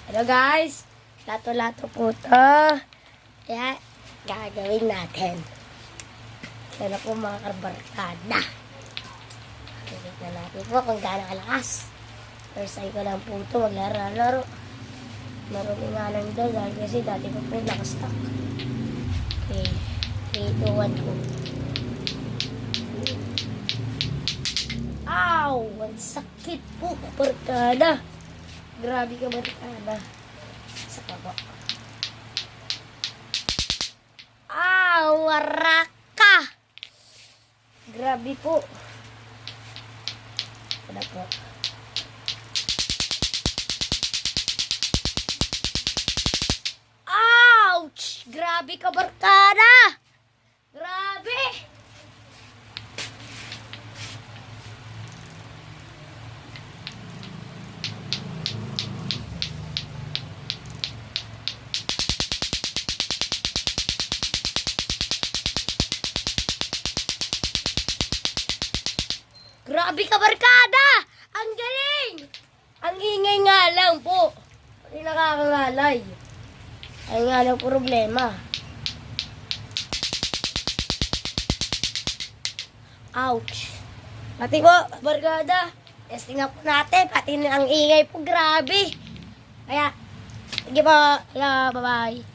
Hello guys, lato-lato po to. Kaya gagawin natin. Sana po mga kabarkada. Tignan na natin po kung gaano kalakas. First time ko lang po ito, maglaro-laro. Marumi nga lang daw dahil kasi dati po po nakastock. Okay, 3, 2, 1 po. Ow! Ang sakit po, kabarkada. Grabe ka barkada. Saka po. Waraka! Grabe po. Ano po? Ouch! Grabe ka barkada! Grabe! Grabe ka barkada! Ang galing! Ang ingay nga lang po. Hindi nakakangalay. Ay nga lang problema. Ouch! Pati po, barkada. Testing na po natin. Pati ang ingay po. Grabe. Kaya, sige po. Bye-bye.